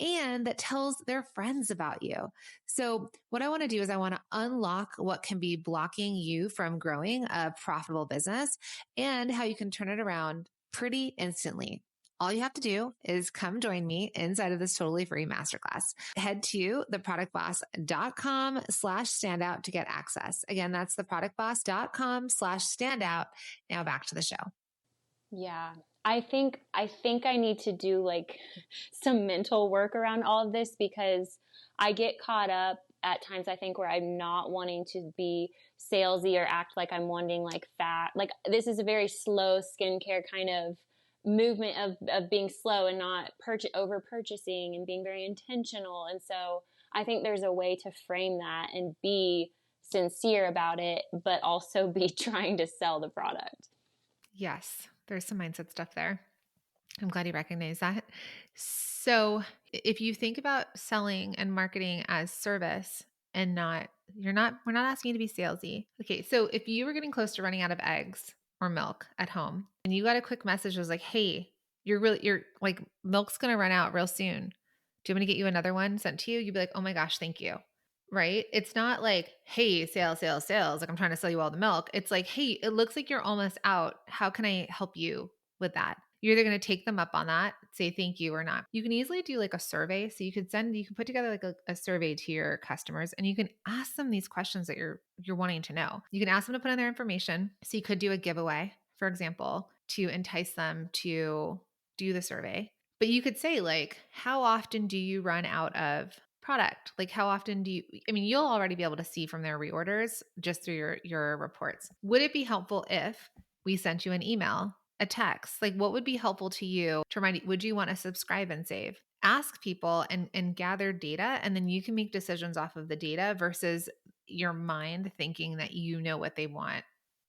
and that tells their friends about you. So what I want to do is I want to unlock what can be blocking you from growing a profitable business and how you can turn it around pretty instantly. All you have to do is come join me inside of this totally free masterclass. Head to theproductboss.com/standout to get access. Again, that's theproductboss.com/standout. Now back to the show. Yeah. I think I need to do like some mental work around all of this because I get caught up at times I think where I'm not wanting to be salesy or act like I'm wanting like fat. Like this is a very slow skincare kind of movement of being slow and not over purchasing and being very intentional. And so I think there's a way to frame that and be sincere about it, but also be trying to sell the product. Yes, there's some mindset stuff there. I'm glad you recognize that. So, if you think about selling and marketing as service and we're not asking you to be salesy. Okay, so if you were getting close to running out of eggs or milk at home and you got a quick message that was like, "Hey, you're like milk's going to run out real soon. Do you want me to get you another one sent to you?" You'd be like, "Oh my gosh, thank you." Right? It's not like, "Hey, sales, sales, sales, like I'm trying to sell you all the milk." It's like, "Hey, it looks like you're almost out. How can I help you with that?" You're either going to take them up on that, say thank you or not. You can easily do like a survey. So you can put together like a survey to your customers and you can ask them these questions that you're wanting to know. You can ask them to put in their information. So you could do a giveaway, for example, to entice them to do the survey. But you could say like, how often do you run out of product? Like how often you'll already be able to see from their reorders just through your reports. Would it be helpful if we sent you an email, a text? Like what would be helpful to you to remind you, would you want to subscribe and save? Ask people and gather data, and then you can make decisions off of the data versus your mind thinking that you know what they want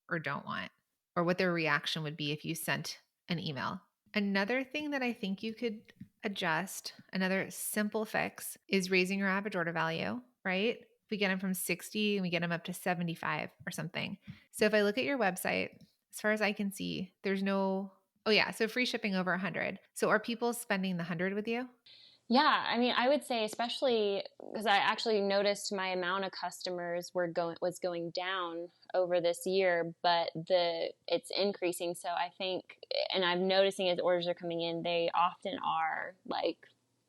or don't want, or what their reaction would be if you sent an email. Another thing that I think you could adjust, another simple fix, is raising your average order value, right? We get them from 60 and we get them up to 75 or something. So if I look at your website, as far as I can see, so free shipping over 100. So are people spending the 100 with you? Yeah, I mean, I would say especially because I actually noticed my amount of customers was going down over this year, but it's increasing. So I think, and I'm noticing as orders are coming in, they often are like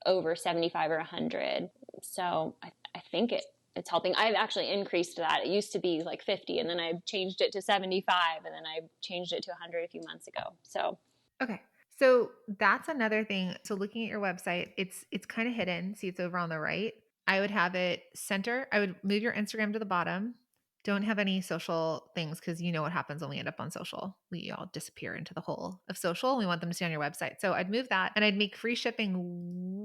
over 75 or 100. So I think it's helping. I've actually increased that. It used to be like 50, and then I changed it to 75, and then I changed it to 100 a few months ago. So okay. So that's another thing. So looking at your website, it's kind of hidden. See, it's over on the right. I would have it center. I would move your Instagram to the bottom. Don't have any social things because you know what happens when we end up on social. We all disappear into the hole of social. We want them to stay on your website. So I'd move that and I'd make free shipping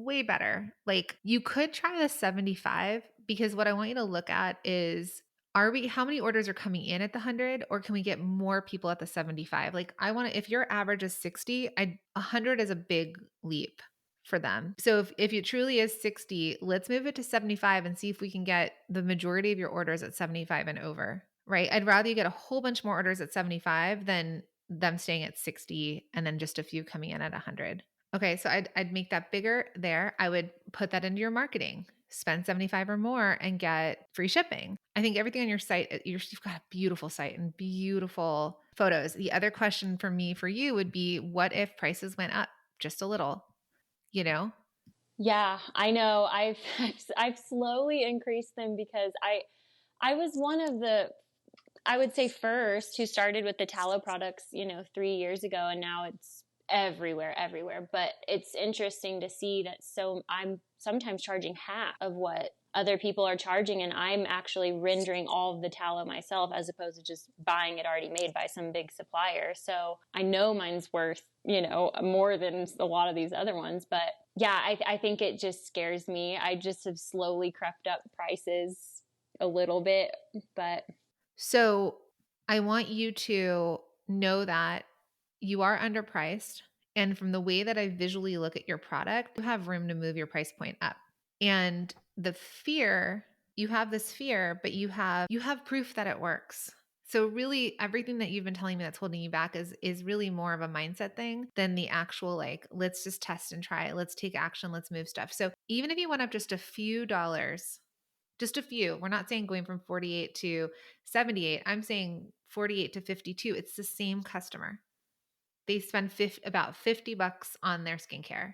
way better. Like you could try the 75 because what I want you to look at is how many orders are coming in at the 100, or can we get more people at the 75? Like if your average is 60, 100 is a big leap for them. So if it truly is 60, let's move it to 75 and see if we can get the majority of your orders at 75 and over, right? I'd rather you get a whole bunch more orders at 75 than them staying at 60 and then just a few coming in at 100. Okay, so I'd make that bigger there. I would put that into your marketing. Spend 75 or more and get free shipping. I think everything on your site, you've got a beautiful site and beautiful photos. The other question for you would be, what if prices went up just a little, you know? yeah, I know. I've I've slowly increased them because I was one of the, I would say first, who started with the tallow products, 3 years ago, and now it's everywhere. But it's interesting to see that. So I'm sometimes charging half of what other people are charging, and I'm actually rendering all of the tallow myself as opposed to just buying it already made by some big supplier. So I know mine's worth, more than a lot of these other ones. But yeah, I think it just scares me. I just have slowly crept up prices a little bit, but So I want you to know that you are underpriced. And from the way that I visually look at your product, you have room to move your price point up. And the fear, you have this fear, but you have proof that it works. So really everything that you've been telling me that's holding you back is really more of a mindset thing than the actual like, let's just test and try. Let's take action. Let's move stuff. So even if you went up just a few dollars, just a few. We're not saying going from 48 to 78. I'm saying 48 to 52. It's the same customer. They spend about $50 on their skincare.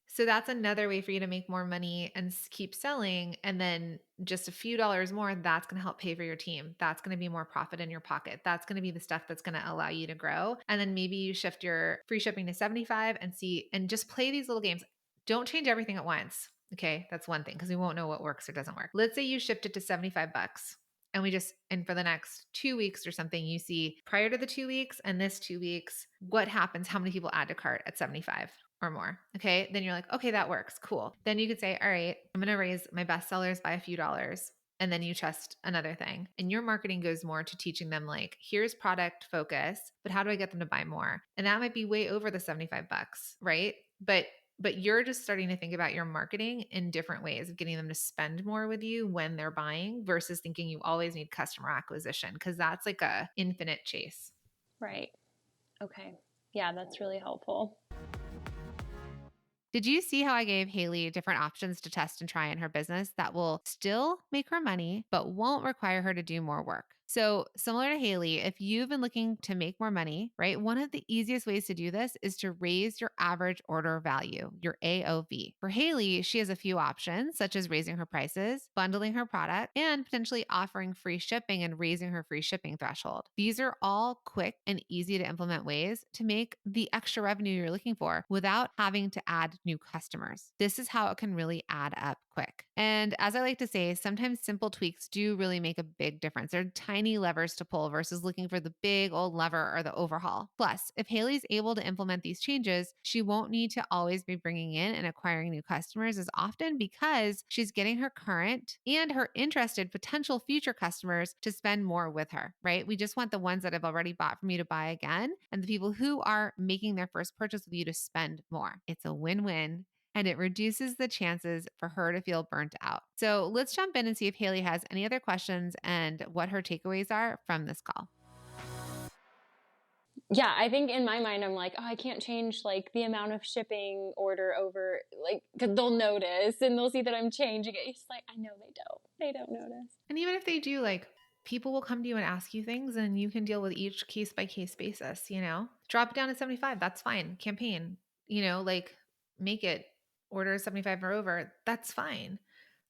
So that's another way for you to make more money and keep selling. And then just a few dollars more, that's going to help pay for your team. That's going to be more profit in your pocket. That's going to be the stuff that's going to allow you to grow. And then maybe you shift your free shipping to 75 and just play these little games. Don't change everything at once. Okay. That's one thing because we won't know what works or doesn't work. Let's say you shift it to 75 bucks. And for the next 2 weeks or something, you see prior to the 2 weeks and this 2 weeks, what happens? How many people add to cart at 75 or more? Okay. Then you're like, okay, that works. Cool. Then you could say, all right, I'm going to raise my best sellers by a few dollars. And then you test another thing. And your marketing goes more to teaching them like, here's product focus, but how do I get them to buy more? And that might be way over the 75 bucks, right? But you're just starting to think about your marketing in different ways of getting them to spend more with you when they're buying versus thinking you always need customer acquisition because that's like a infinite chase. Right. Okay. Yeah, that's really helpful. Did you see how I gave Haley different options to test and try in her business that will still make her money, but won't require her to do more work? So similar to Haley, if you've been looking to make more money, right, one of the easiest ways to do this is to raise your average order value, your AOV. For Haley, she has a few options, such as raising her prices, bundling her product, and potentially offering free shipping and raising her free shipping threshold. These are all quick and easy to implement ways to make the extra revenue you're looking for without having to add new customers. This is how it can really add up quick. And as I like to say, sometimes simple tweaks do really make a big difference. They're tiny levers to pull versus looking for the big old lever or the overhaul. Plus, if Haley's able to implement these changes, she won't need to always be bringing in and acquiring new customers as often because she's getting her current and her interested potential future customers to spend more with her, right? We just want the ones that have already bought from you to buy again and the people who are making their first purchase with you to spend more. It's a win-win. And it reduces the chances for her to feel burnt out. So let's jump in and see if Haley has any other questions and what her takeaways are from this call. Yeah, I think in my mind, I'm like, oh, I can't change like the amount of shipping order over, like, because they'll notice and they'll see that I'm changing it. It's like, I know they don't. They don't notice. And even if they do, like, people will come to you and ask you things and you can deal with each case by case basis, drop it down to 75. That's fine. Campaign, like make it order 75 or over. That's fine.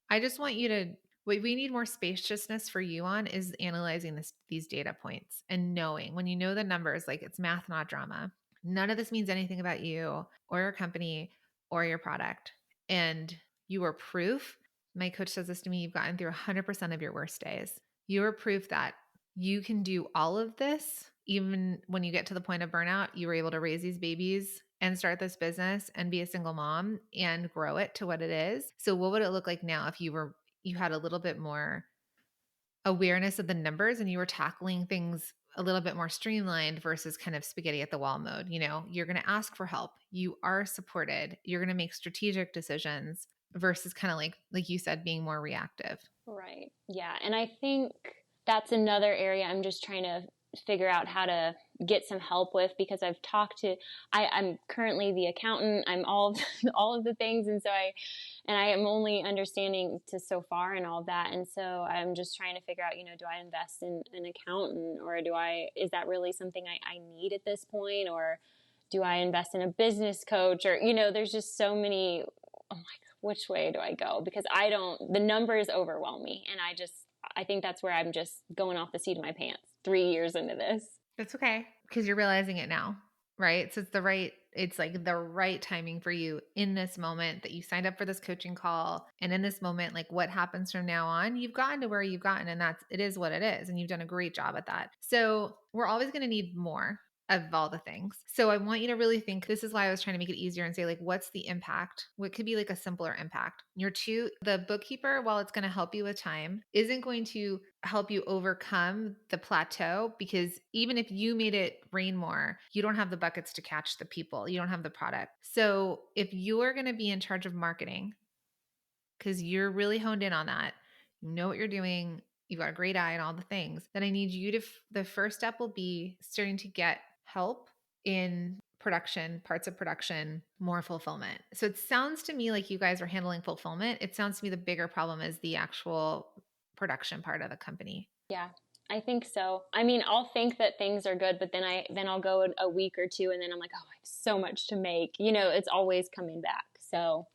I just want you to, what we need more spaciousness for you on is analyzing these data points and knowing when you know the numbers, like it's math, not drama. None of this means anything about you or your company or your product. And you are proof. My coach says this to me, you've gotten through 100% of your worst days. You are proof that you can do all of this. Even when you get to the point of burnout, you were able to raise these babies and start this business and be a single mom and grow it to what it is. So what would it look like now if you had a little bit more awareness of the numbers and you were tackling things a little bit more streamlined versus kind of spaghetti at the wall mode? You're going to ask for help. You are supported. You're going to make strategic decisions versus kind of like you said, being more reactive. Right. Yeah. And I think that's another area I'm just trying to figure out how to get some help with, because I'm currently the accountant. I'm all of the things. And so I am only understanding to so far and all of that. And so I'm just trying to figure out, do I invest in an accountant, or is that really something I need at this point? Or do I invest in a business coach? Or, there's just so many, oh my God, which way do I go? Because the numbers overwhelm me, and I think that's where I'm just going off the seat of my pants 3 years into this. That's okay because you're realizing it now, right? So it's like the right timing for you in this moment that you signed up for this coaching call. And in this moment, like what happens from now on, you've gotten to where you've gotten, and it is what it is. And you've done a great job at that. So we're always going to need more of all the things. So I want you to really think, this is why I was trying to make it easier and say, like, what's the impact? What could be like a simpler impact? The bookkeeper, while it's going to help you with time, isn't going to help you overcome the plateau, because even if you made it rain more, you don't have the buckets to catch the people. You don't have the product. So if you're going to be in charge of marketing, because you're really honed in on that, you know what you're doing, you've got a great eye and all the things, then I need you to, the first step will be starting to get help in production, parts of production, more fulfillment. So it sounds to me like you guys are handling fulfillment. It sounds to me the bigger problem is the actual production part of the company. Yeah, I think so. I mean, I'll think that things are good, but then I'll go a week or two, and then I'm like, oh, I have so much to make. It's always coming back. So,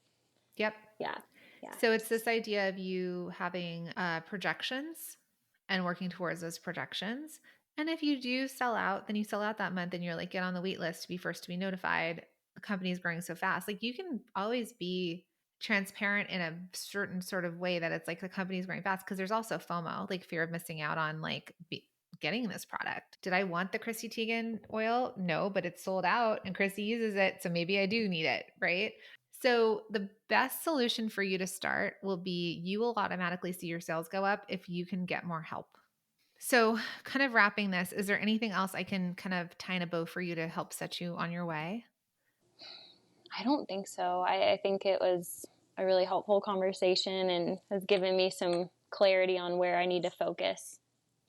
Yep. yeah. So it's this idea of you having projections and working towards those projections. And if you do sell out, then you sell out that month and you're like, get on the wait list to be first to be notified. The company is growing so fast. Like, you can always be transparent in a certain sort of way that it's like the company's growing fast, because there's also FOMO, like fear of missing out on getting this product. Did I want the Chrissy Teigen oil? No, but it's sold out and Chrissy uses it. So maybe I do need it, right? So the best solution for you to start will be, you will automatically see your sales go up if you can get more help. So kind of wrapping this, is there anything else I can kind of tie in a bow for you to help set you on your way? I don't think so. I think it was a really helpful conversation and has given me some clarity on where I need to focus.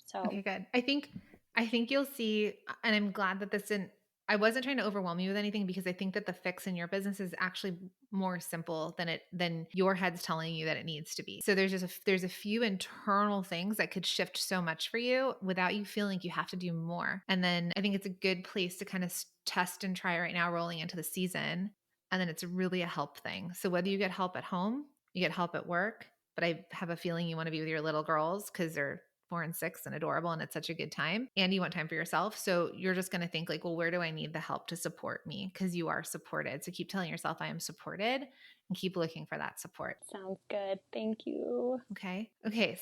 So, okay, good. I think you'll see, and I'm glad that I wasn't trying to overwhelm you with anything, because I think that the fix in your business is actually more simple than your head's telling you that it needs to be. So there's a few internal things that could shift so much for you without you feeling like you have to do more. And then I think it's a good place to kind of test and try right now, rolling into the season. And then it's really a help thing. So whether you get help at home, you get help at work, but I have a feeling you want to be with your little girls because they're 4 and 6 and adorable and it's such a good time, and you want time for yourself. So you're just going to think like, well, where do I need the help to support me? Because you are supported. So keep telling yourself I am supported and keep looking for that support. sounds good. Thank you. Okay.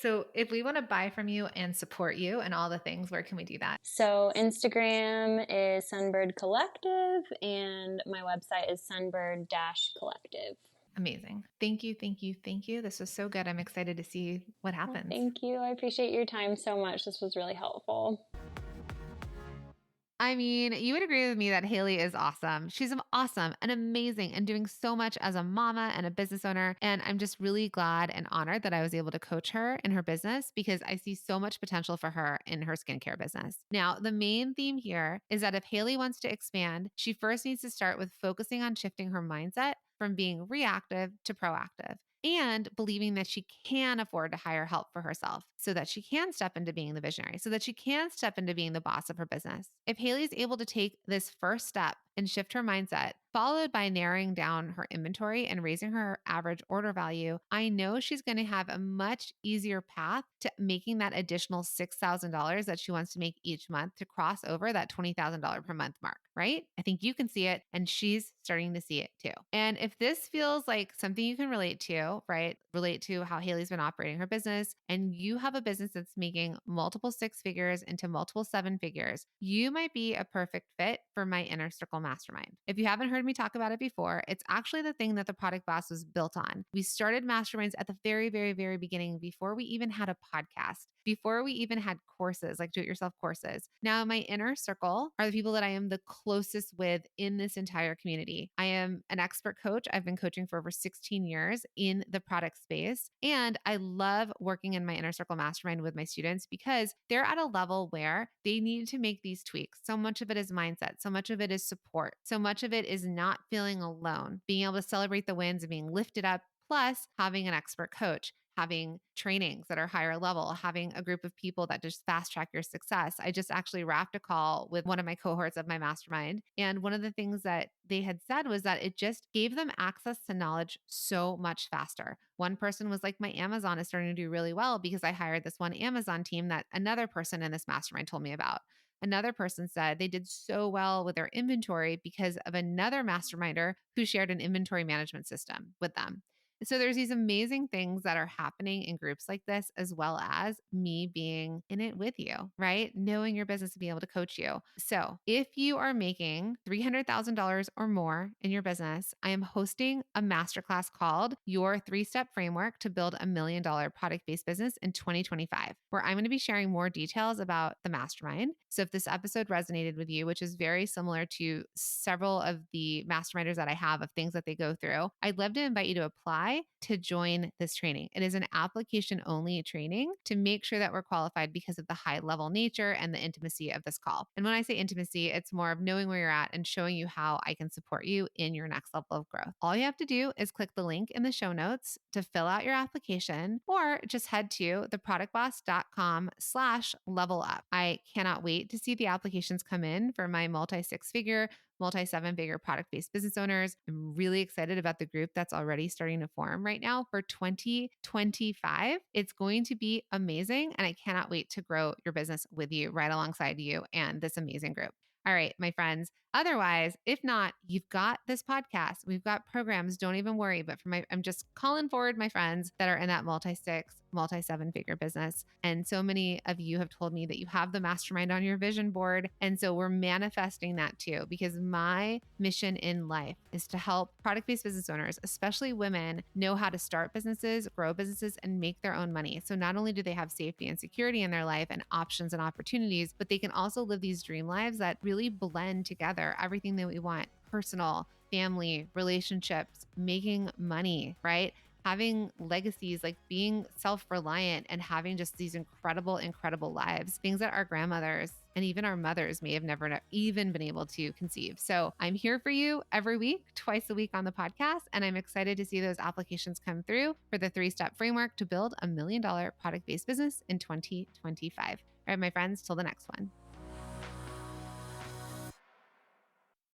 So if we want to buy from you and support you and all the things, where can we do that? So Instagram is Sunbird Collective, and my website is Sunbird-Collective. Amazing. Thank you. Thank you. Thank you. This was so good. I'm excited to see what happens. Well, thank you. I appreciate your time so much. This was really helpful. I mean, you would agree with me that Haley is awesome. She's awesome and amazing and doing so much as a mama and a business owner. And I'm just really glad and honored that I was able to coach her in her business, because I see so much potential for her in her skincare business. Now, the main theme here is that if Haley wants to expand, she first needs to start with focusing on shifting her mindset from being reactive to proactive, and believing that she can afford to hire help for herself so that she can step into being the visionary, so that she can step into being the boss of her business. If Haley's able to take this first step and shift her mindset, followed by narrowing down her inventory and raising her average order value, I know she's going to have a much easier path to making that additional $6,000 that she wants to make each month, to cross over that $20,000 per month mark, right? I think you can see it, and she's starting to see it too. And if this feels like something you can relate to, right? Relate to how Haley's been operating her business, and you have a business that's making multiple 6 figures into multiple 7 figures, you might be a perfect fit for my Inner Circle Mastermind. If you haven't heard me talk about it before, it's actually the thing that the Product Boss was built on. We started masterminds at the very, very, very beginning, before we even had a podcast, before we even had courses, like do-it-yourself courses. Now, my inner circle are the people that I am the closest with in this entire community. I am an expert coach. I've been coaching for over 16 years in the product space. And I love working in my inner circle mastermind with my students, because they're at a level where they need to make these tweaks. So much of it is mindset. So much of it is support. So much of it is not feeling alone, being able to celebrate the wins and being lifted up, plus having an expert coach. having trainings that are higher level, having a group of people that just fast track your success. I just actually wrapped a call with one of my cohorts of my mastermind. And one of the things that they had said was that it just gave them access to knowledge so much faster. One person was like, my Amazon is starting to do really well because I hired this one Amazon team that another person in this mastermind told me about. Another person said they did so well with their inventory because of another masterminder who shared an inventory management system with them. So there's these amazing things that are happening in groups like this, as well as me being in it with you, right? Knowing your business and being able to coach you. So if you are making $300,000 or more in your business, I am hosting a masterclass called Your 3-Step Framework to Build $1 Million Product-Based Business in 2025, where I'm going to be sharing more details about the mastermind. So if this episode resonated with you, which is very similar to several of the masterminders that I have of things that they go through, I'd love to invite you to apply to join this training. It is an application only training to make sure that we're qualified because of the high level nature and the intimacy of this call. And when I say intimacy, it's more of knowing where you're at and showing you how I can support you in your next level of growth. All you have to do is click the link in the show notes to fill out your application, or just head to theproductboss.com/level up. I cannot wait to see the applications come in for my multi-6-figure, multi-7-figure product-based business owners. I'm really excited about the group that's already starting to form right now for 2025. It's going to be amazing, and I cannot wait to grow your business with you right alongside you and this amazing group. All right, my friends. Otherwise, if not, you've got this podcast. We've got programs. Don't even worry. But I'm just calling forward my friends that are in that multi-6, multi-7-figure business. And so many of you have told me that you have the mastermind on your vision board. And so we're manifesting that too, because my mission in life is to help product-based business owners, especially women, know how to start businesses, grow businesses, and make their own money. So not only do they have safety and security in their life and options and opportunities, but they can also live these dream lives that really blend together everything that we want: personal, family, relationships, making money, right? Having legacies, like being self-reliant and having just these incredible, incredible lives, things that our grandmothers and even our mothers may have never even been able to conceive. So I'm here for you every week, twice a week on the podcast. And I'm excited to see those applications come through for the 3-step framework to build $1 million product-based business in 2025. All right, my friends, till the next one.